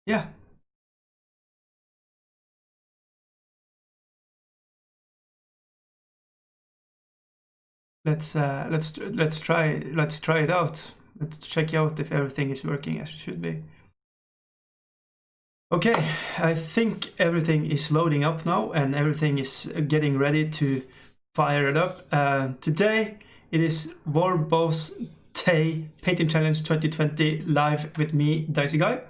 yeah. Let's try it out. Let's check out if everything is working as it should be. Okay, I think everything is loading up now and everything is getting ready to fire it up. Today it is Wargamer Painting Challenge 2020 live with me, Dicey Guy.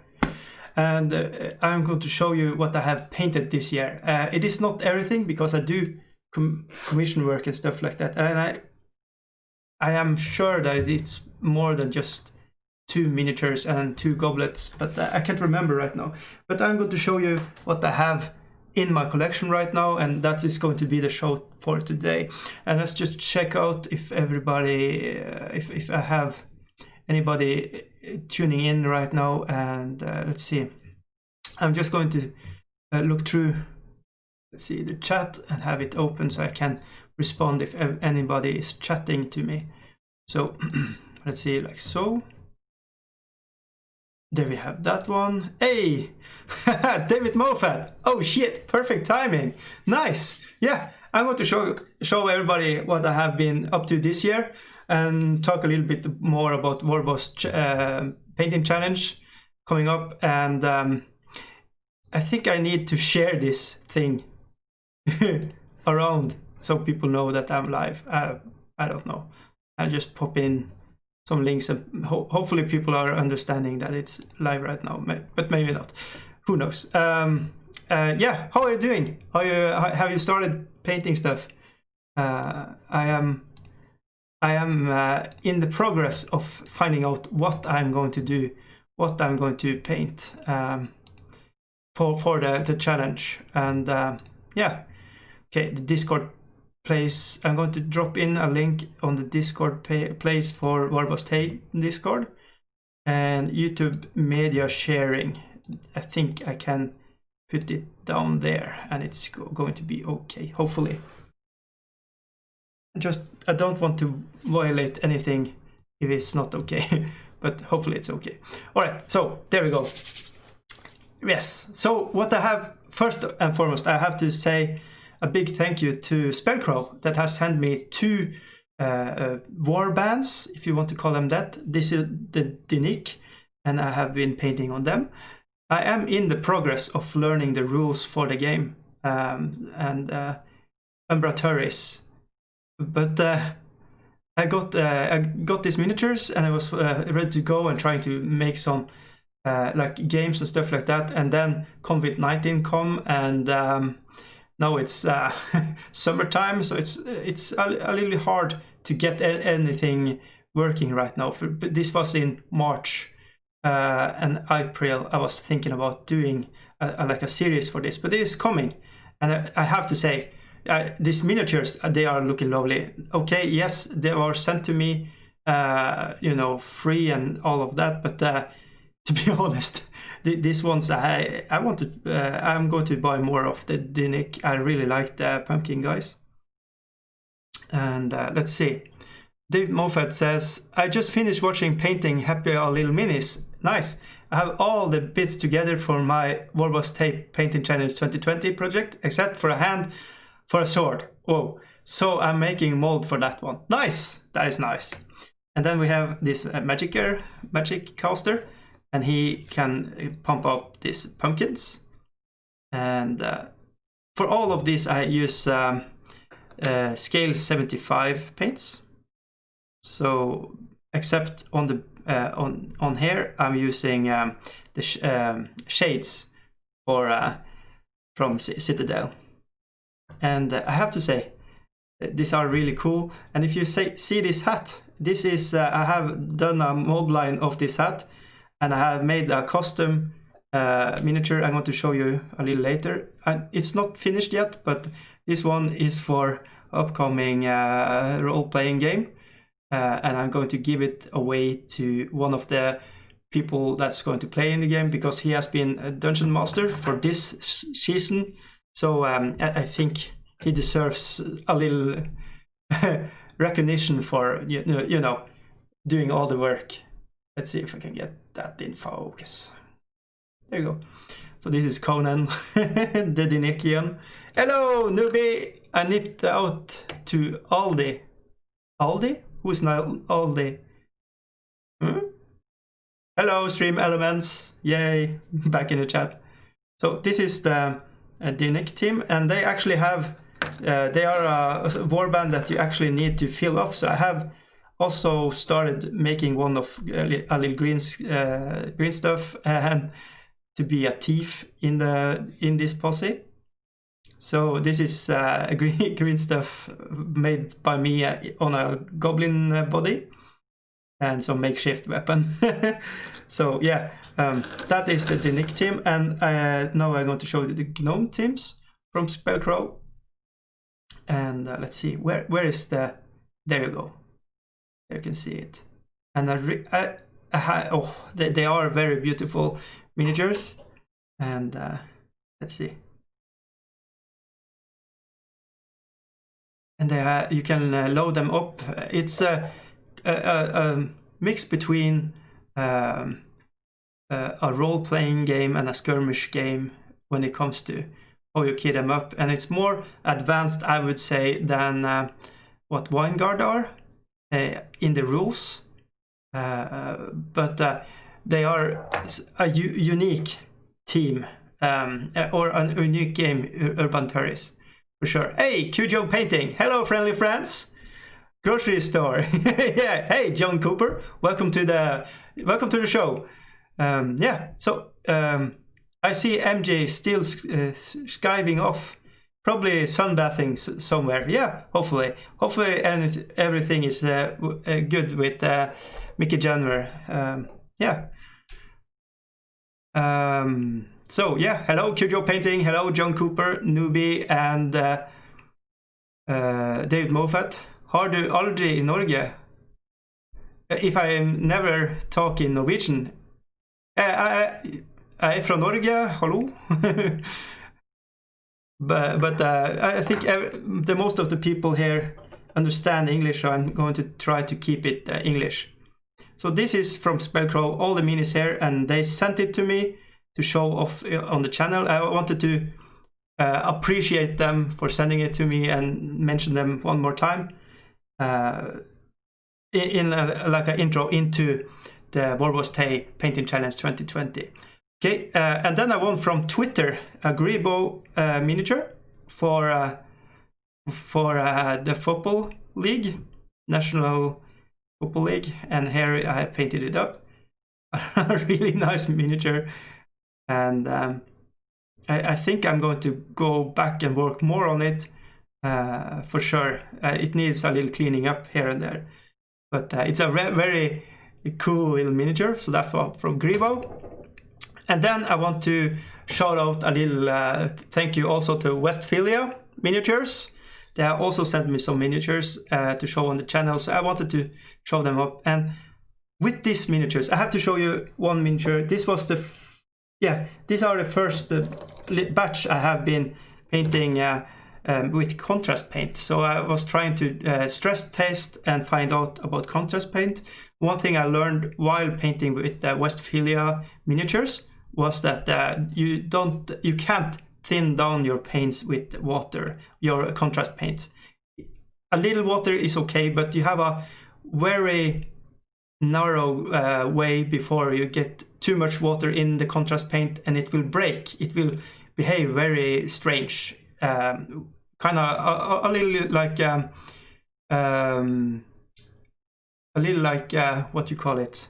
And I'm going to show you what I have painted this year. It is not everything because I do commission work and stuff like that. And I am sure that it's more than just 2 miniatures and 2 goblets, but I can't remember right now. But I'm going to show you what I have in my collection right now, and that is going to be the show for today. And let's just check out if everybody, if I have anybody tuning in right now, and let's see. I'm just going to look through, let's see, the chat and have it open so I can respond if anybody is chatting to me. So let's see, like so. There we have that one. Hey, David Moffat. Oh shit, perfect timing. Nice. Yeah, I'm going to show everybody what I have been up to this year and talk a little bit more about Wargamer's painting challenge coming up. And I think I need to share this thing around so people know that I'm live. I don't know. I'll just pop in some links and hopefully people are understanding that it's live right now, but maybe not. Who knows? Yeah, how are you doing? Have you started painting stuff? I am in the progress of finding out what I'm going to do, what I'm going to paint for the challenge. And yeah, okay, the Discord place. I'm going to drop in a link on the Discord place for Wargamer Discord and YouTube media sharing. I think I can put it down there and it's going to be okay, hopefully. I don't want to violate anything if it's not okay, but hopefully it's okay. All right, so there we go. Yes, so what I have, first and foremost, I have to say a big thank you to Spellcrow that has sent me 2 war bands, if you want to call them that. This is the Dicey, and I have been painting on them. I am in the progress of learning the rules for the game and Umbra Turris, but I got these miniatures and I was ready to go and trying to make some like games and stuff like that, and then COVID-19 come and now it's summertime, so it's a little hard to get anything working right now. But this was in March and April. I was thinking about doing like a series for this, but it is coming. And I have to say, these miniatures, they are looking lovely. Okay, yes, they were sent to me, you know, free and all of that, but to be honest, these ones I want to. I'm going to buy more of the Dicey. I really like the pumpkin guys. And let's see. Dave Moffat says, I just finished watching painting Happy Little Minis. Nice. I have all the bits together for my Wargamer Painting Challenge 2020 project, except for a hand for a sword. Whoa. So I'm making a mold for that one. Nice. That is nice. And then we have this magic caster. And he can pump up these pumpkins. And for all of these, I use scale 75 paints. So except on the on here, I'm using the shades for from Citadel. And I have to say, these are really cool. And if you see this hat, this is I have done a mold line of this hat. And I have made a custom miniature I'm going to show you a little later. And it's not finished yet, but this one is for upcoming role-playing game. And I'm going to give it away to one of the people that's going to play in the game because he has been a dungeon master for this season. So I think he deserves a little recognition for, you know, doing all the work. Let's see if I can get that in focus. There you go. So this is Conan, the Dinikian. Hello, newbie! I nipped out to Aldi. Aldi? Who's not Aldi? Hello, Stream Elements. Yay, back in the chat. So this is the Dinik team, and they actually have, they are a warband that you actually need to fill up. So I have also started making one of a little green stuff and to be a thief in this posse. So this is green stuff made by me on a goblin body and some makeshift weapon. So yeah, that is the Dinik team, and now I'm going to show you the gnome teams from Spellcrow. And let's see, where is the, there you go, there you can see it. And they are very beautiful miniatures, and let's see. And you can load them up. It's a mix between a role-playing game and a skirmish game when it comes to how you key them up, and it's more advanced, I would say, than what Vanguard are in the rules. But they are a unique team, or a unique game, Urban Tourist, for sure. Hey, Cujo Painting, hello friendly friends. Grocery store. Yeah, hey John Cooper, welcome to the show. Yeah, so I see MJ still skiving off, probably sunbathing somewhere. Yeah, hopefully everything is good with Mickey Janver. Yeah. So yeah, hello Cujo Painting, hello John Cooper, Newbie, and David Moffat. Har du aldrig i Norge? If I never talk in Norwegian. Jeg er fra Norge, hallo. but I think the most of the people here understand English, so I'm going to try to keep it English. So this is from Spellcrow, all the minis here, and they sent it to me to show off on the channel. I wanted to appreciate them for sending it to me and mention them one more time in like an intro into the Warboss Tay Painting Challenge 2020. Okay, and then I won from Twitter a Grebo miniature for the football league, National Football League, and here I have painted it up. A really nice miniature, and I think I'm going to go back and work more on it for sure. It needs a little cleaning up here and there, but it's a very cool little miniature. So that's from Grebo. And then I want to shout out a little thank you also to Westphalia Miniatures. They have also sent me some miniatures to show on the channel, so I wanted to show them up. And with these miniatures, I have to show you one miniature. This was the these are the first batch I have been painting with contrast paint. So I was trying to stress test and find out about contrast paint. One thing I learned while painting with Westphalia Miniatures was that you can't thin down your paints with water, your contrast paint. A little water is okay, but you have a very narrow way before you get too much water in the contrast paint, and it will break. It will behave very strange, kind of a little like what you call it.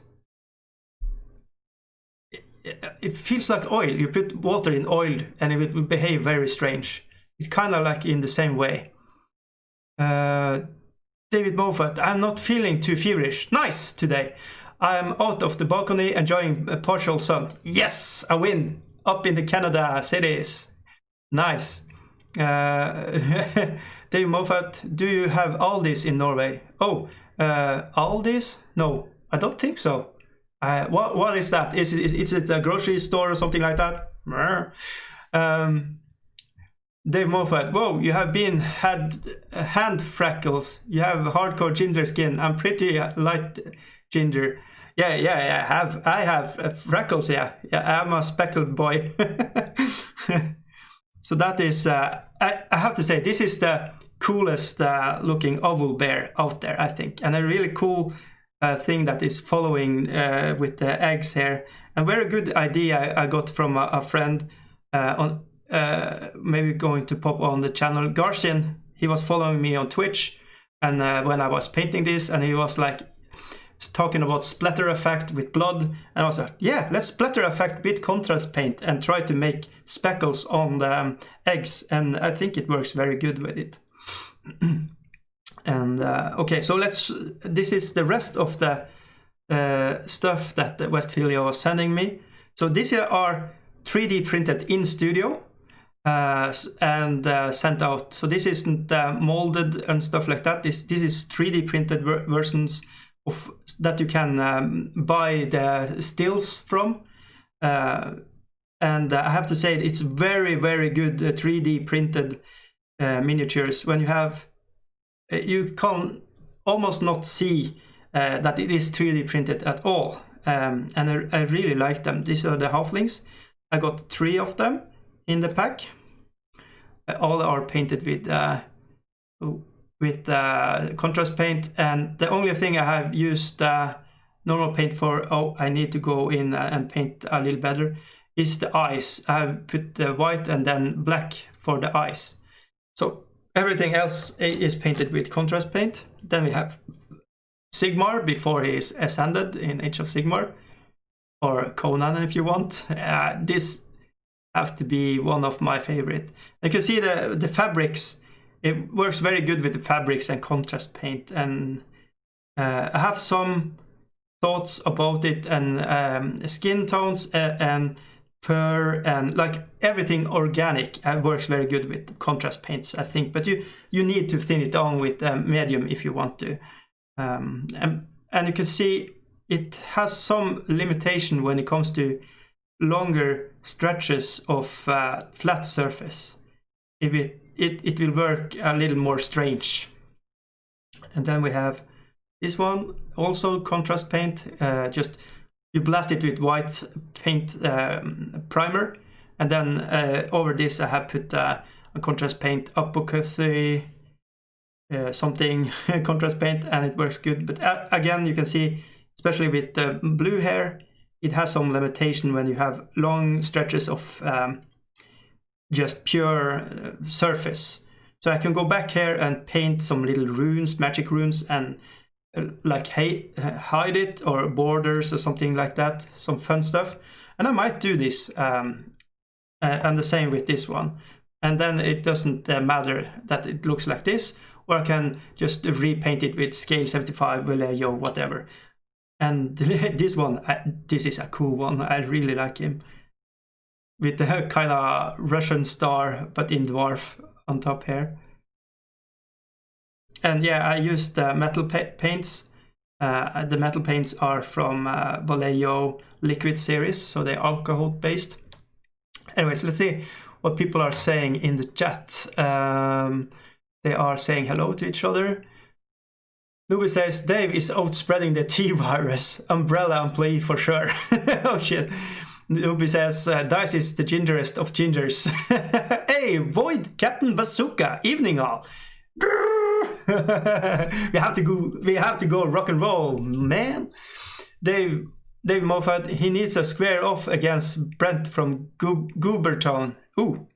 It feels like oil. You put water in oil and it will behave very strange. It's kind of like in the same way. David Moffat, I'm not feeling too feverish. Nice today. I'm out of the balcony enjoying a partial sun. Yes, a win up in the Canada cities. Nice. David Moffat, do you have Aldis in Norway? Oh, Aldis? No, I don't think so. What is that? Is it a grocery store or something like that? Dave Moffat, whoa, you have had hand freckles. You have hardcore ginger skin. I'm pretty light ginger. Yeah. I have freckles. Yeah. I'm a speckled boy. So that is. I have to say, this is the coolest looking oval bear out there, I think, and a really cool thing that is following with the eggs here. And very good idea I got from a friend on maybe going to pop on the channel. Garcian, he was following me on Twitch, and when I was painting this, and he was like talking about splatter effect with blood, and I was like, yeah, let's splatter effect with contrast paint and try to make speckles on the eggs, and I think it works very good with it. And okay, so this is the rest of the stuff that Westphalia was sending me. So these are 3D printed in studio and sent out. So this isn't molded and stuff like that. This is 3D printed versions of that you can buy the stills from. And I have to say, it's very, very good 3D printed miniatures. When you have, you can almost not see that it is 3D printed at all. And I really like them. These are the halflings. I got 3 of them in the pack. All are painted with contrast paint, and the only thing I have used normal paint for, I need to go in and paint a little better, is the eyes. I have put the white and then black for the eyes. So everything else is painted with contrast paint. Then we have Sigmar before he is ascended in Age of Sigmar, or Conan if you want. This have to be one of my favorite. You can see the fabrics. It works very good with the fabrics and contrast paint, and I have some thoughts about it, and skin tones and fur and like everything organic works very good with contrast paints, I think. But you need to thin it down with medium if you want to. And you can see it has some limitation when it comes to longer stretches of flat surface. If it will work a little more strange. And then we have this one, also contrast paint. Just you blast it with white paint primer, and then over this I have put a contrast paint, Apocryphy something contrast paint, and it works good. But again, you can see, especially with the blue hair, it has some limitation when you have long stretches of just pure surface. So I can go back here and paint some little runes, magic runes, and like hide it, or borders or something like that, some fun stuff. And I might do this, and the same with this one. And then it doesn't matter that it looks like this, or I can just repaint it with scale 75, Vallejo, whatever. And this one, this is a cool one. I really like him, with the kind of Russian star, but in dwarf on top here. And yeah, I used metal paints. The metal paints are from Vallejo liquid series, so they're alcohol based. Anyways, let's see what people are saying in the chat. They are saying hello to each other. Luby says, Dave is out spreading the T-virus. Umbrella employee for sure. Oh shit. Luby says, Dicey is the gingerest of gingers. Hey, Void, Captain Bazooka, evening all. we have to go rock and roll, man. Dave Moffat, he needs a square off against Brent from Goobertown. Ooh,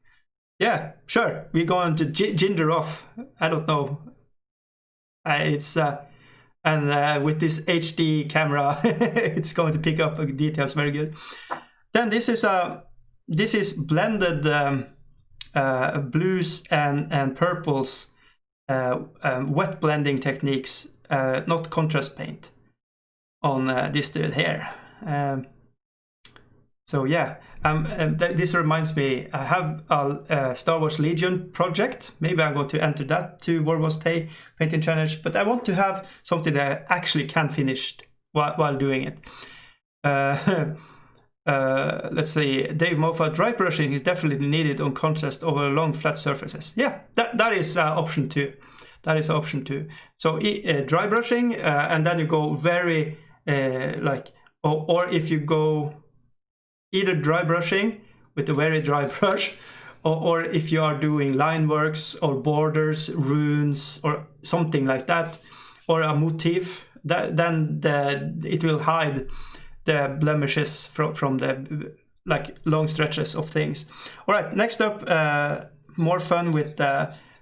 yeah, sure. We're going to ginger off. I don't know. It's and with this HD camera, it's going to pick up details very good. Then this is blended blues and purples, wet blending techniques, not contrast paint, on this dude here. So yeah, this reminds me, I have a Star Wars Legion project. Maybe I'm going to enter that to World Wars Day painting challenge, but I want to have something that I actually can finish while doing it. Let's see, Dave Moffat, dry brushing is definitely needed on contrast over long flat surfaces. Yeah, that is option 2. That is option 2. So dry brushing, and then you go very like, or if you go either dry brushing with a very dry brush, or if you are doing line works or borders, runes, or something like that, or a motif, then it will hide the blemishes from the like long stretches of things. All right, next up, more fun with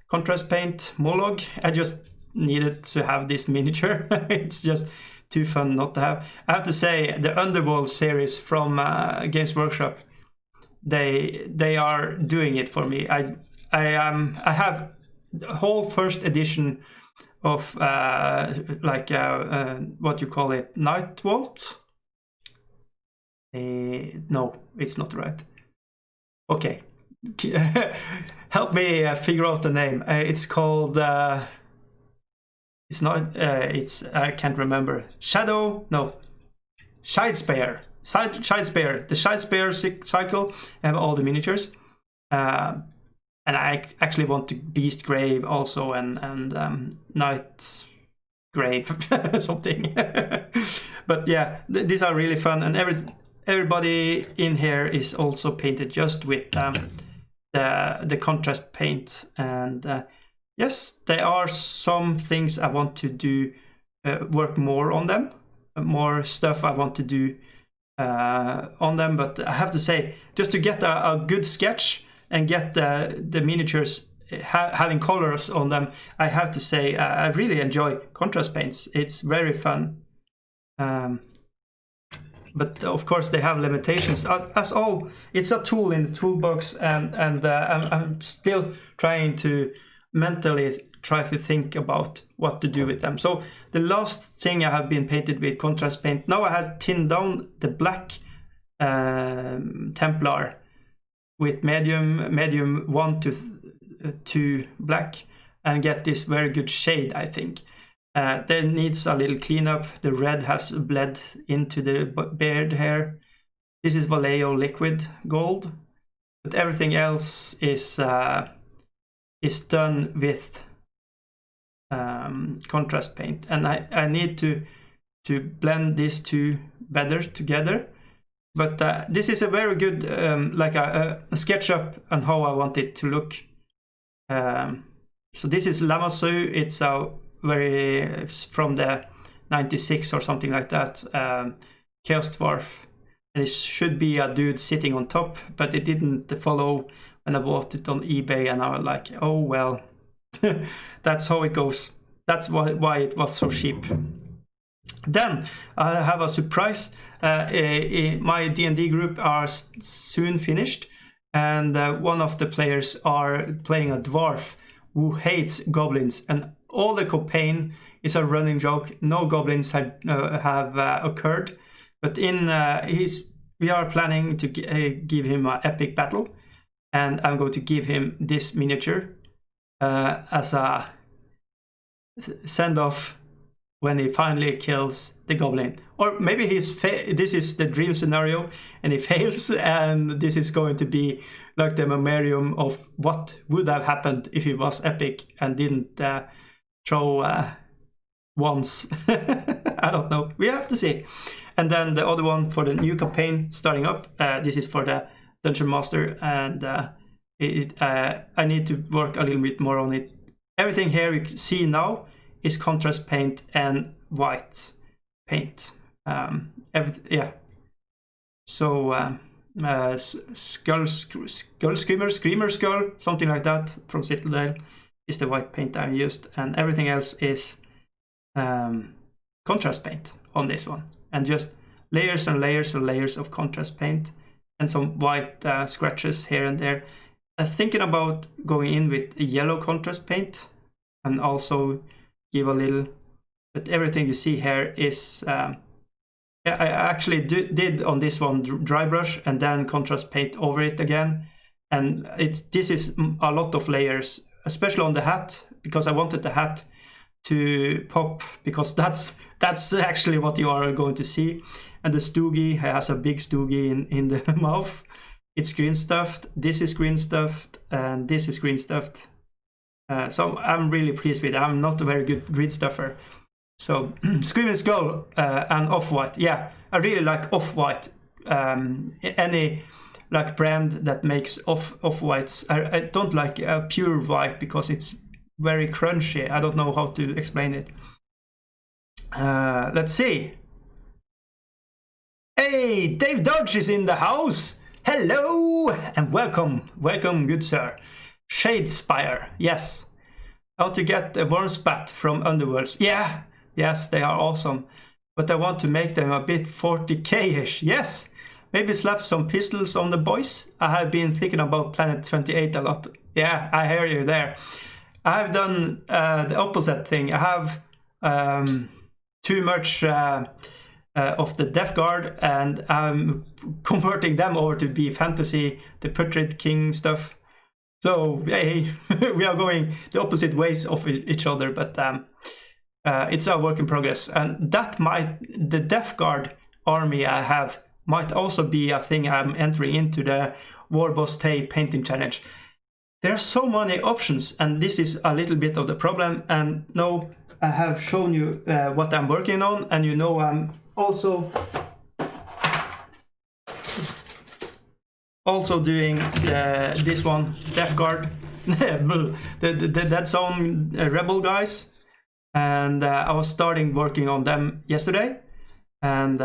contrast paint Moloch. I just needed to have this miniature. It's just too fun not to have. I have to say, the Underworld series from Games Workshop, they are doing it for me. I have the whole first edition of like what you call it, Night Vault. No, it's not right. Okay, help me figure out the name. It's called. It's not. It's I can't remember. Shadow. No. Shidespare. Shidespare. The Shidespare cycle. I have all the miniatures. And I actually want to Beast Grave also, and Night Grave something. But yeah, these are really fun, and everybody in here is also painted just with the contrast paint. And yes, there are some things I want to do, work more on them, more stuff I want to do on them. But I have to say, just to get a good sketch and get the miniatures having colors on them, I have to say I really enjoy contrast paints. It's very fun. But of course they have limitations. As all, it's a tool in the toolbox, and I'm still trying to mentally try to think about what to do with them. So the last thing I have been painted with contrast paint. Now I have thinned down the black Templar with medium 1 to 2 black, and get this very good shade, I think. There needs a little cleanup. The red has bled into the beard hair. This is Vallejo liquid gold, but everything else is done with contrast paint, and I need to blend these two better together. But this is a very good like a SketchUp on how I want it to look. So this is Lamassu. It's it's from the 96 or something like that, Chaos Dwarf, and it should be a dude sitting on top, but it didn't follow when I bought it on eBay, and I was like, oh well. That's how it goes. That's why it was so cheap. Then I have a surprise. My D&D group are soon finished, and one of the players are playing a dwarf who hates goblins, and all the campaign is a running joke. No goblins have occurred, but we are planning to give him an epic battle, and I'm going to give him this miniature as a send-off when he finally kills the goblin. Or maybe this is the dream scenario and he fails, and this is going to be like the memoriam of what would have happened if he was epic and didn't throw once. I don't know. We have to see. And then the other one for the new campaign starting up. This is for the Dungeon Master, and I need to work a little bit more on it. Everything here you see now is contrast paint and white paint. Yeah. So Skull Screamer Skull, something like that from Citadel is the white paint I used, and everything else is contrast paint on this one, and just layers and layers and layers of contrast paint and some white scratches here and there. I'm thinking about going in with yellow contrast paint and also give a little, but everything you see here is I actually did on this one dry brush and then contrast paint over it again, and this is a lot of layers, especially on the hat, because I wanted the hat to pop, because that's actually what you are going to see. And the Stoogie has a big Stoogie in the mouth. It's green stuffed, this is green stuffed, and this is green stuffed. So I'm really pleased with it. I'm not a very good green stuffer. So Screaming Skull and Off-White. Yeah, I really like Off-White. Any like brand that makes off-whites. I don't like pure white because it's very crunchy. I don't know how to explain it. Let's see. Hey, Dave Dodge is in the house. Hello and welcome, good sir. Shadespire, yes. How to get a worm spat from Underworlds? Yeah, yes, they are awesome. But I want to make them a bit 40k-ish. Yes. Maybe slap some pistols on the boys. I have been thinking about Planet 28 a lot. Yeah, I hear you there. I have done the opposite thing. I have too much of the Death Guard, and I'm converting them over to be fantasy, the Putrid King stuff. So, hey, we are going the opposite ways of each other, but it's a work in progress. And that the Death Guard army I have might also be a thing I'm entering into the Warboss Tay painting challenge. There are so many options, and this is a little bit of the problem. And now I have shown you what I'm working on, and you know I'm also doing this one, Death Guard, the Dead Zone Rebel guys, and I was starting working on them yesterday, and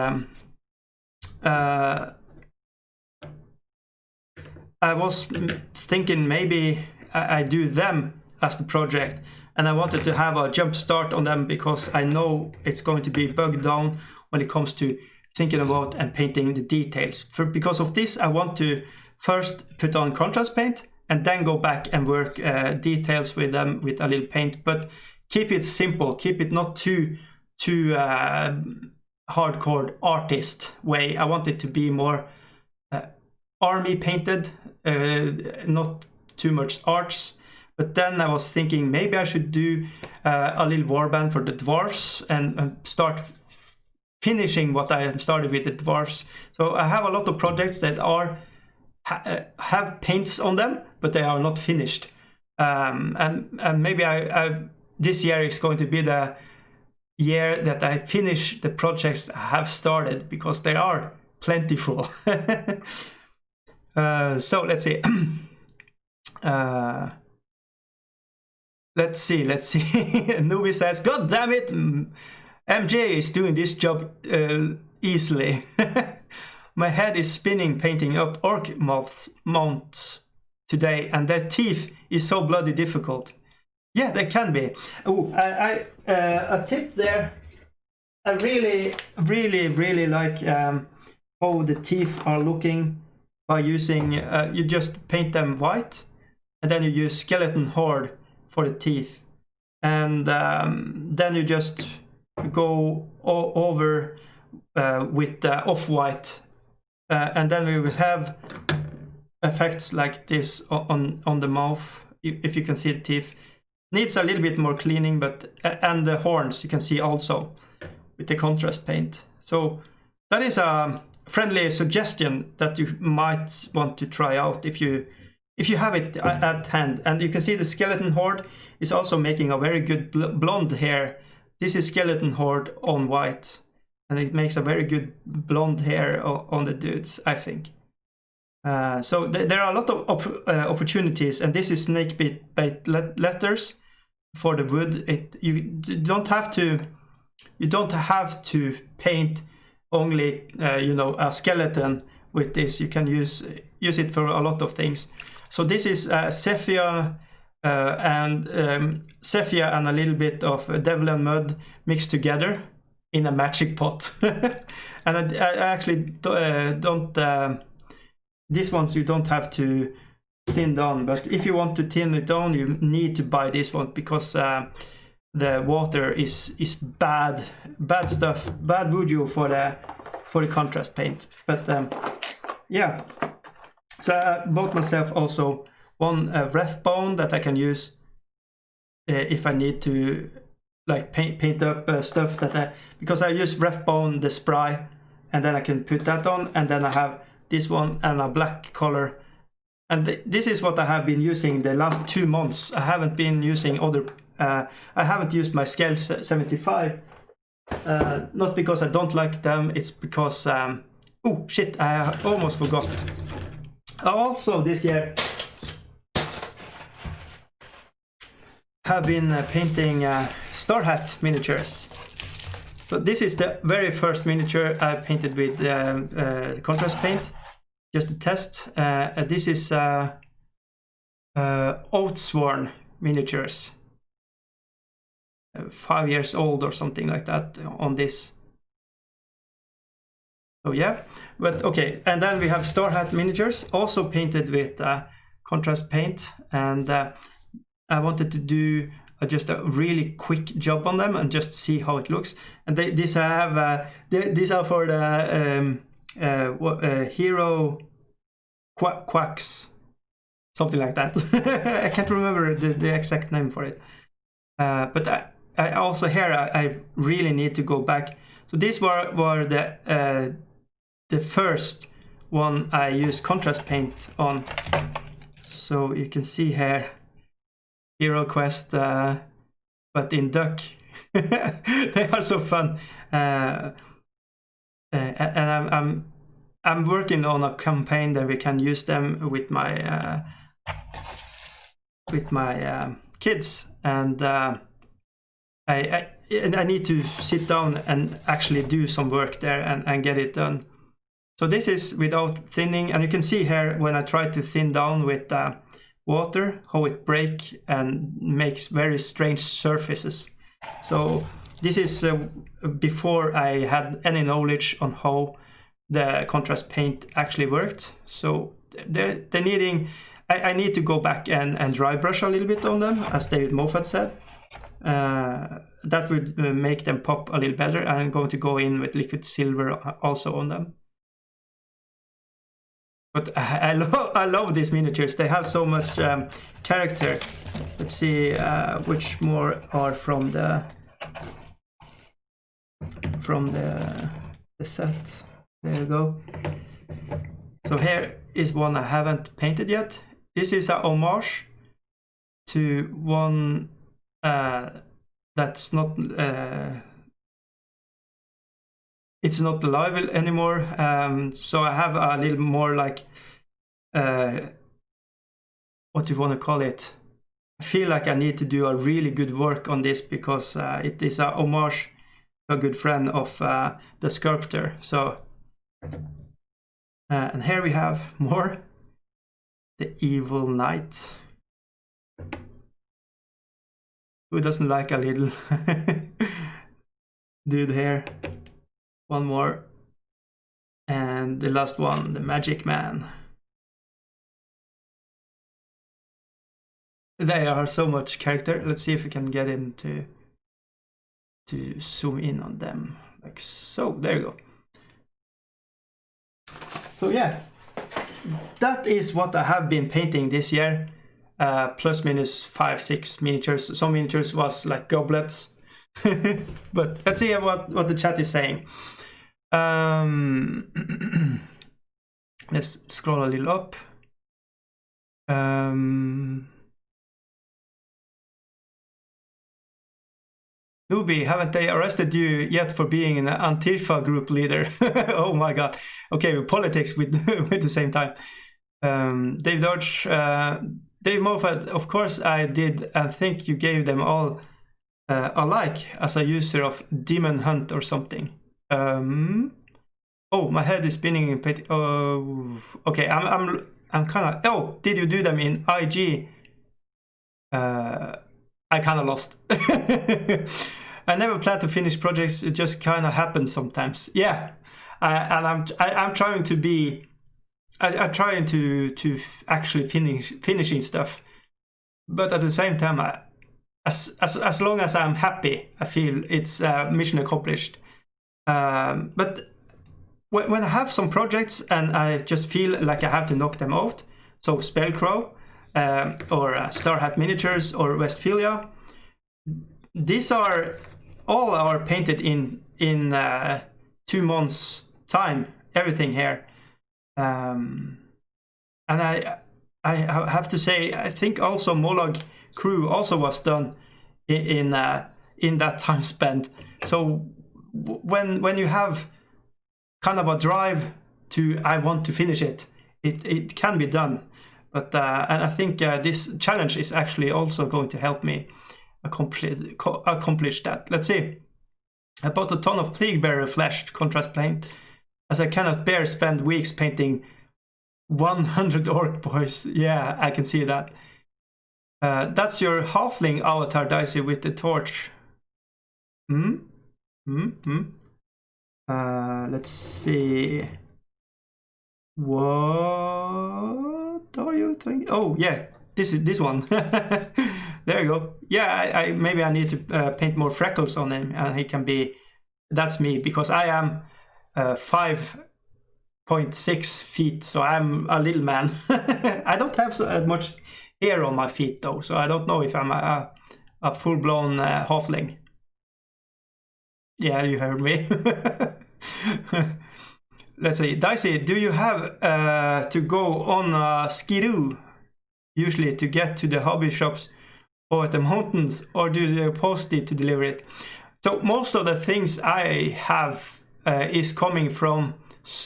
I was thinking maybe I do them as the project, and I wanted to have a jump start on them because I know it's going to be bogged down when it comes to thinking about and painting the details. Because of this, I want to first put on contrast paint and then go back and work details with them with a little paint, but keep it simple, keep it not too hardcore artist way. I want it to be more army painted, not too much arts. But then I was thinking maybe I should do a little warband for the dwarves and start finishing what I started with the dwarves. So I have a lot of projects that are have paints on them, but they are not finished. And maybe I this year is going to be the year that I finish the projects I have started, because they are plentiful. So let's see. Let's see. Newbie says, God damn it, MJ is doing this job easily. My head is spinning painting up orc mounts today, and their teeth is so bloody difficult. Yeah, they can be. Oh, a tip there. I really like how the teeth are looking by using, you just paint them white, and then you use skeleton horde for the teeth, and then you just go over with off-white, and then we will have effects like this on the mouth, if you can see the teeth. Needs a little bit more cleaning, but and the horns you can see also with the contrast paint. So that is a friendly suggestion that you might want to try out if you have it at hand. And you can see the skeleton horde is also making a very good blonde hair. This is skeleton horde on white, and it makes a very good blonde hair on the dudes, I think. So there are a lot of opportunities, and this is snakebite letters for the wood. You don't have to paint only a skeleton with this. You can use it for a lot of things. So this is sepia and a little bit of devil and mud mixed together in a magic pot. And I actually don't. These ones you don't have to thin down, but if you want to thin it down, you need to buy this one, because the water is bad stuff, bad voodoo for the contrast paint. But yeah, so I bought myself also one ref bone that I can use if I need to like paint up stuff that because I use ref bone, the spray, and then I can put that on, and then I have this one and a black color. And this is what I have been using the last 2 months. I haven't been using other, I haven't used my scale 75 Not because I don't like them, it's because... oh, shit, I almost forgot. Also, this year, have been painting Star Hat miniatures. So this is the very first miniature I painted with contrast paint, just to test. This is Oathsworn miniatures, 5 years old or something like that on this. So yeah, but okay. And then we have Star Hat miniatures, also painted with contrast paint, and I wanted to do just a really quick job on them and just see how it looks. And these I have, these are for the hero quacks, something like that. I can't remember the exact name for it. But I also here I really need to go back. So these were the first one I used contrast paint on. So you can see here, Hero Quest, but in duck. They are so fun, and I'm working on a campaign that we can use them with my kids, and I need to sit down and actually do some work there and get it done. So this is without thinning, and you can see here when I try to thin down with water, how it breaks and makes very strange surfaces. So this is before I had any knowledge on how the contrast paint actually worked. So they're needing, I need to go back and dry brush a little bit on them, as David Moffat said. That would make them pop a little better. I'm going to go in with liquid silver also on them. But I love these miniatures. They have so much character. Let's see which more are from the set. There you go. So here is one I haven't painted yet. This is a homage to one that's not it's not live anymore. So I have a little more like what do you want to call it? I feel like I need to do a really good work on this because it is a homage to a good friend of the sculptor. So and here we have more. The Evil Knight. Who doesn't like a little dude here? One more. And the last one, the Magic Man. They are so much character. Let's see if we can get into to zoom in on them. Like so. There you go. So yeah, that is what I have been painting this year. Plus minus 5-6 miniatures. Some miniatures was like goblets. But let's see what the chat is saying. Let's scroll a little up. Newbie, haven't they arrested you yet for being an Antifa group leader? Oh my god. Okay, politics with the same time. Dave Dodge, Dave Moffat, of course I did, and think you gave them all a like as a user of Demon Hunt or something. Oh, my head is spinning in pity. Oh, okay, I'm kind of. Oh, did you do them in IG? I kind of lost. I never plan to finish projects. It just kind of happens sometimes. Yeah, and I'm trying to be. I'm trying to actually finishing stuff, but at the same time, as long as I'm happy, I feel it's mission accomplished. But when I have some projects and I just feel like I have to knock them out, so Spellcrow or Star Hat Miniatures or Westphalia, these are all painted in 2 months time. Everything here. And I have to say, I think also Molag Crew also was done in that time spent. So when you have kind of a drive to I want to finish it, it can be done. But and I think this challenge is actually also going to help me accomplish that. Let's see. I bought a ton of Plague Bearer flesh contrast paint, as I cannot bear spend weeks painting 100 orc boys. Yeah, I can see that. That's your halfling avatar, Dicey, with the torch. Let's see. What are you thinking? Oh yeah, this one. There you go. Yeah, maybe I need to paint more freckles on him, and he can be. That's me, because I am 5.6 feet, so I'm a little man. I don't have so much hair on my feet though, so I don't know if I'm a full-blown halfling. Yeah, you heard me. Let's see, Dicey, do you have to go on a skidoo usually to get to the hobby shops or at the mountains, or do you post it to deliver it? So most of the things I have is coming from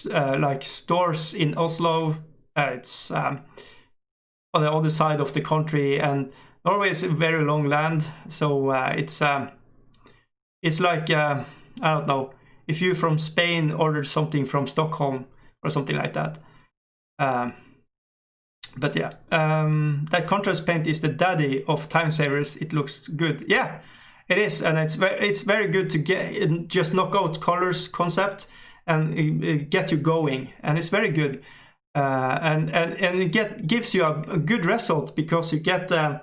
like stores in Oslo. It's on the other side of the country, and Norway is a very long land, so it's like I don't know, if you from Spain ordered something from Stockholm or something like that. But yeah, that contrast paint is the daddy of time savers. It looks good. Yeah, it is, and it's very good to get just knock out colors concept and get you going, and it's very good. And it gives you a good result, because you get the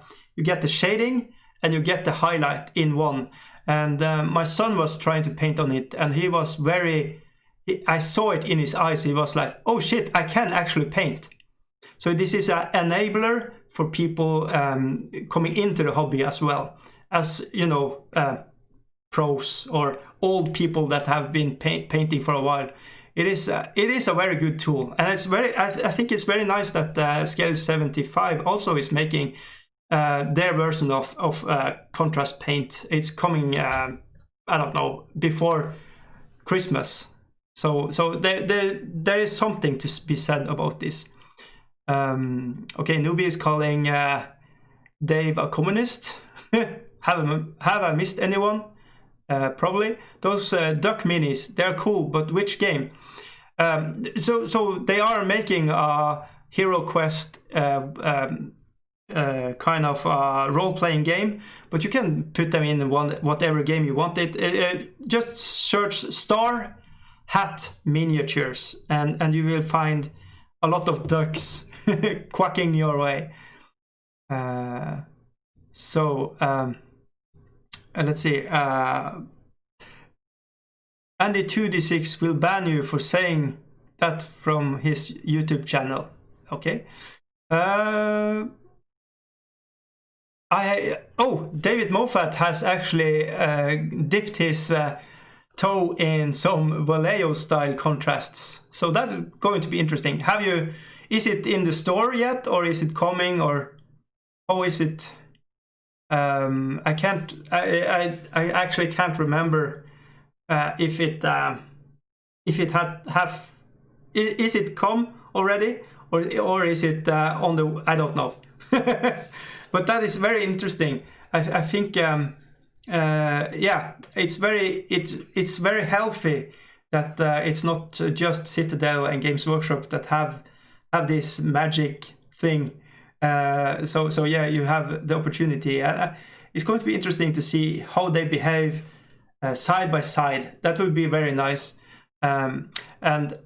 shading and you get the highlight in one. And my son was trying to paint on it, and he was I saw it in his eyes. He was like, oh shit, I can actually paint. So this is an enabler for people coming into the hobby, as well as, you know, pros or old people that have been painting for a while. It is a very good tool, and it's I think it's very nice that Scale 75 also is making their version of contrast paint. It's coming, I don't know, before Christmas. So there is something to be said about this. Okay, Newbie is calling Dave a communist. Have I missed anyone? Probably. Those duck minis, they're cool, but which game? So they are making a Hero Quest kind of role-playing game, but you can put them in whatever game you want. Just search Star Hat Miniatures, and you will find a lot of ducks quacking your way. Let's see. Andy 2D6 will ban you for saying that from his YouTube channel. Okay. David Moffat has actually dipped his toe in some Vallejo style contrasts, so that's going to be interesting. Is it in the store yet, or is it coming, or how is it? I actually can't remember if it is it come already, or is it on the, I don't know. But that is very interesting. I think it's very healthy that it's not just Citadel and Games Workshop that have this magic thing. So yeah, you have the opportunity. It's going to be interesting to see how they behave side by side. That would be very nice. And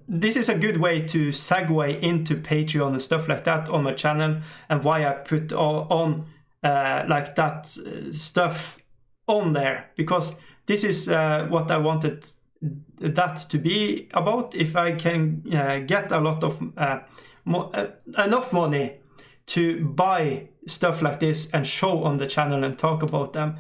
this is a good way to segue into Patreon and stuff like that on my channel, and why I put on like that stuff on there, because this is what I wanted that to be about. If I can get a lot of enough money to buy stuff like this and show on the channel and talk about them.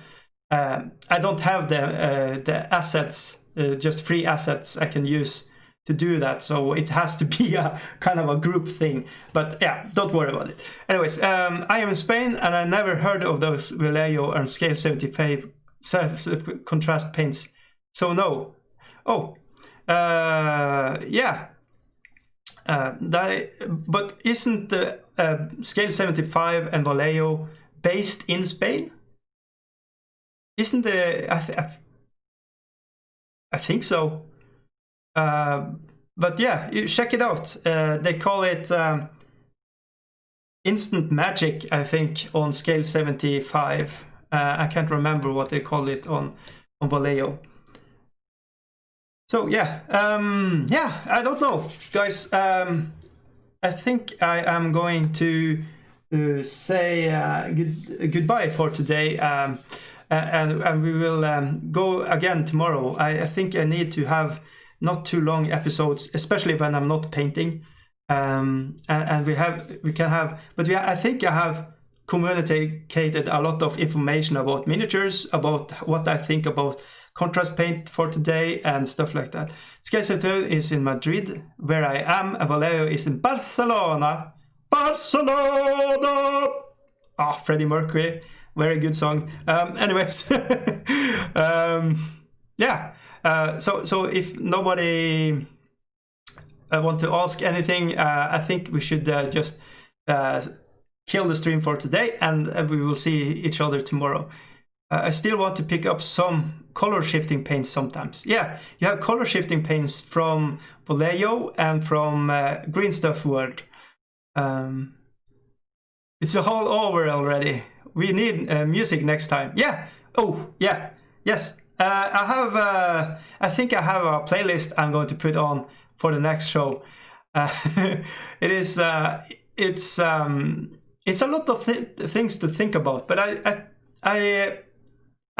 I don't have the assets, just free assets I can use to do that, so it has to be a kind of a group thing. But yeah, don't worry about it. Anyways, I am in Spain, and I never heard of those Vallejo and Scale 75 contrast paints, so no, Oh, yeah. But isn't Scale 75 and Vallejo based in Spain? Isn't the I think so. But yeah, you check it out. They call it Instant Magic, I think, on Scale 75. I can't remember what they call it on Vallejo. So yeah, I don't know, guys. I think I am going to say goodbye for today, and we will go again tomorrow. I think I need to have not too long episodes, especially when I'm not painting. And we can have, but I think I have communicated a lot of information about miniatures, about what I think about contrast paint for today and stuff like that. Scale 72 is in Madrid, where I am, and Vallejo is in Barcelona. Barcelona! Ah, Freddie Mercury, very good song. Anyways, yeah. So if nobody want to ask anything, I think we should just kill the stream for today, and we will see each other tomorrow. I still want to pick up some color shifting paints sometimes. Yeah, you have color shifting paints from Vallejo and from Green Stuff World. It's a whole over already. We need music next time. Yeah. Oh, yeah. Yes. I think I have a playlist I'm going to put on for the next show. It's a lot of things to think about, but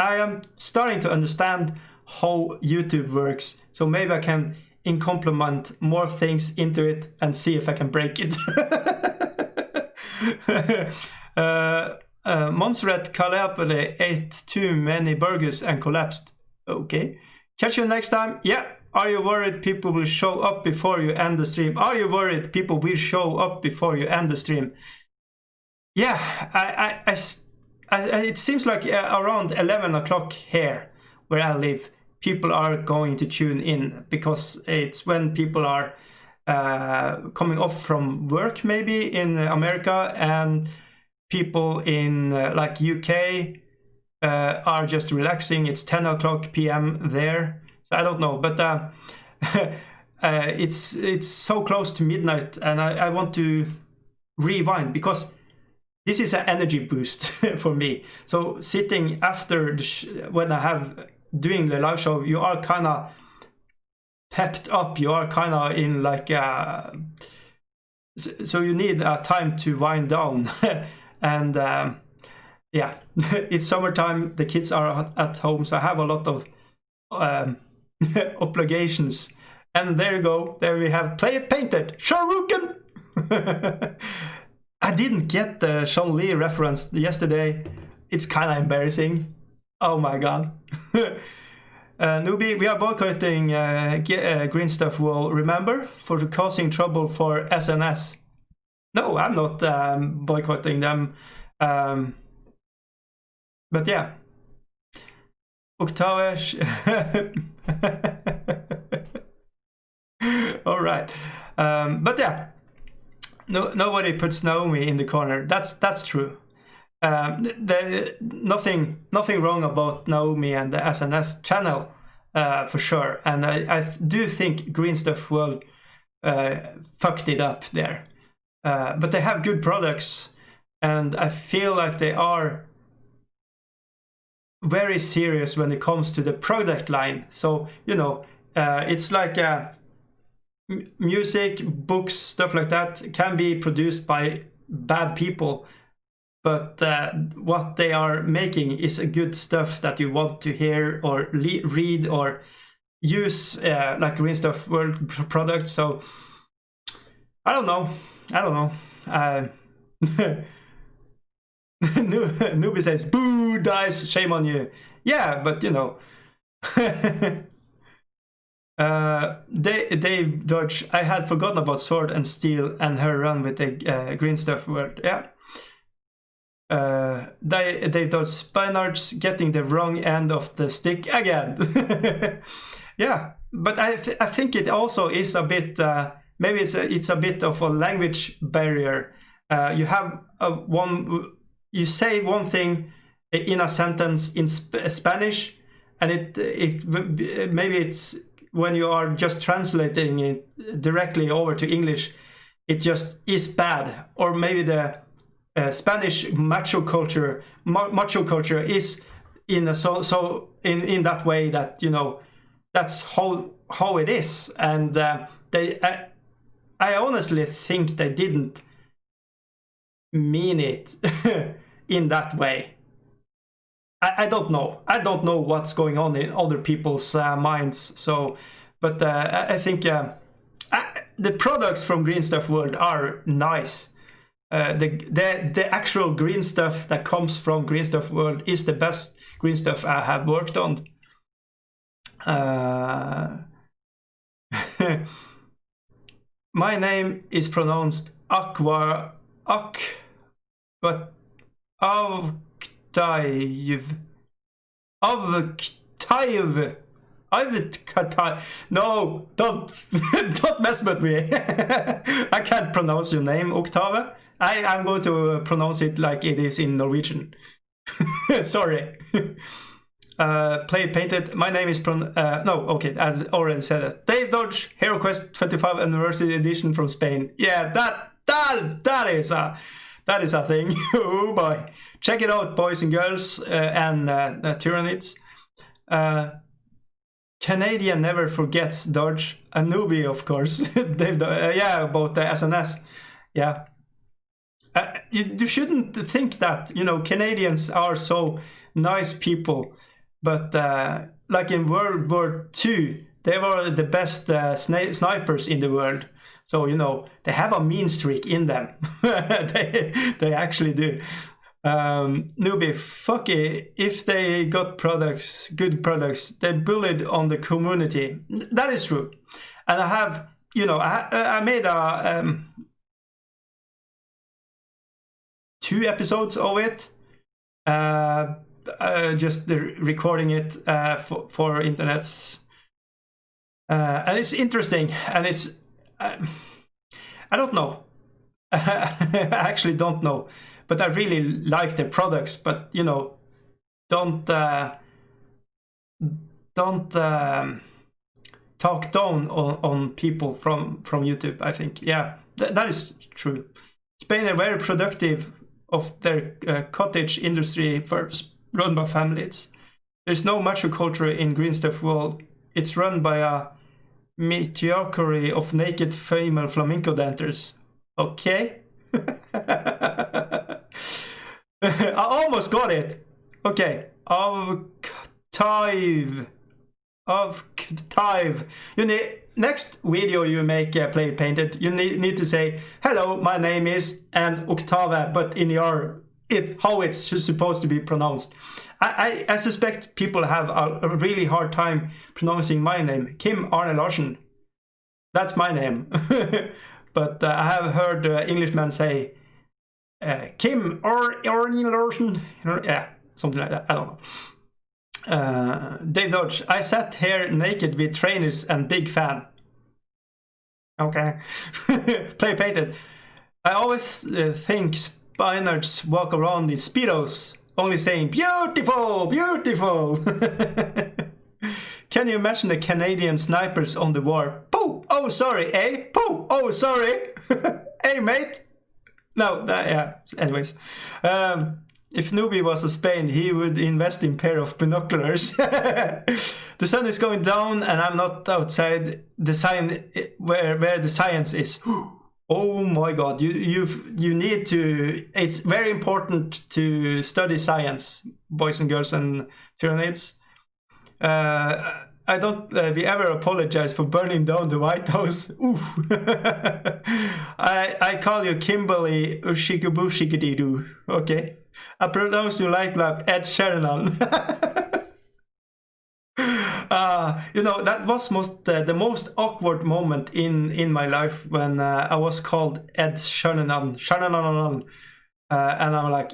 I am starting to understand how YouTube works, so maybe I can implement more things into it and see if I can break it. Montserrat Calapole ate too many burgers and collapsed. Okay. Catch you next time. Yeah. Are you worried people will show up before you end the stream? Are you worried people will show up before you end the stream? Yeah, it seems like around 11 o'clock here, where I live, people are going to tune in, because it's when people are coming off from work, maybe in America, and people in like UK are just relaxing. It's 10 o'clock p.m. there, so I don't know, but it's so close to midnight, and I want to rewind, because this is an energy boost for me. So sitting after when I have doing the live show, you are kind of pepped up. You are kind of in like so you need time to wind down. And yeah, it's summertime. The kids are at home, so I have a lot of obligations. And there you go. There we have Play It Painted Sharukan. I didn't get the Sean Lee reference yesterday. It's kind of embarrassing. Oh my god. Newbie, we are boycotting Green Stuff Wall, remember? For causing trouble for SNS. No, I'm not boycotting them. But yeah. Octavish. Alright. But yeah. No, nobody puts Naomi in the corner. That's true. Nothing wrong about Naomi and the SNS channel, for sure. And I do think Green Stuff World fucked it up there. But they have good products, and I feel like they are very serious when it comes to the product line. So, you know, it's like music, books, stuff like that can be produced by bad people, but what they are making is a good stuff that you want to hear or read or use, like Green Stuff World products. So I don't know. Newbie says, boo, dice, shame on you. Yeah, but you know. Dave Dodge, I had forgotten about Sword and Steel and her run with the Green Stuff World. Yeah. Dave Dodge, Spinards getting the wrong end of the stick again. Yeah. but I think it also is a bit. Maybe it's a bit of a language barrier. You have you say one thing in a sentence in Spanish, and maybe it's when you are just translating it directly over to English, it just is bad. Or maybe the Spanish macho culture is in that way that, you know, that's how it is. And I honestly think they didn't mean it in that way. I don't know. I don't know what's going on in other people's minds. So, but I think the products from Green Stuff World are nice. The actual green stuff that comes from Green Stuff World is the best green stuff I have worked on. My name is pronounced but Octave. No, don't mess with me. I can't pronounce your name, Octave. I'm going to pronounce it like it is in Norwegian. Sorry. Play Painted. My name is as already said it. Dave Dodge, Hero Quest 25 Anniversary Edition from Spain. Yeah, that is a thing. Oh boy. Check it out, boys and girls, and Tyranids. Canadian never forgets Dodge. A newbie, of course. Dave, yeah, about the SNS. Yeah. You shouldn't think that, you know, Canadians are so nice people. But like in World War II, they were the best snipers in the world. So, you know, they have a mean streak in them. they actually do. Newbie, fuck it. If they got good products, they bullied on the community. That is true. And I have, you know, I made a 2 episodes of it. Just recording it for internets, and it's interesting, and it's I don't know. I actually don't know, but I really like their products. But you know, don't talk down on people from YouTube. I think, yeah, that is true. Spain are very productive of their cottage industry first. Run by families. There's no macho culture in Green Stuff World. It's run by a meteorically of naked female flamenco dancers. Okay. I almost got it. Okay. Octave. You need, next video you make Play It Painted, you need to say, hello, my name is, and Octave, but in your how it's supposed to be pronounced. I suspect people have a really hard time pronouncing my name, Kim-Arne Larsen. That's my name. But I have heard Englishmen say Kim-Arne Larsen. Yeah, something like that. I don't know. Dave Dodge, I sat here naked with trainers and big fan. Okay. Play Painted. I always think Spaniards walk around in Speedos, only saying, beautiful, beautiful. Can you imagine the Canadian snipers on the war? Pooh, oh, sorry, eh? Pooh, oh, sorry. Hey, mate. No, yeah, anyways. If Newbie was a Spain, he would invest in a pair of binoculars. The sun is going down and I'm not outside the sign where the science is. Oh my god, you need to, it's very important to study science, boys and girls and Tyranids. I don't we ever apologize for burning down the White House. Oof. I call you Kimberly Ushikabushikadidu. Okay. I pronounce you like Ed Sheeran. You know, that was the most awkward moment in my life when I was called Ed Sheeran. And I'm like,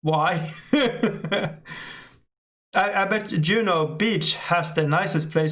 why? I bet Juno Beach has the nicest place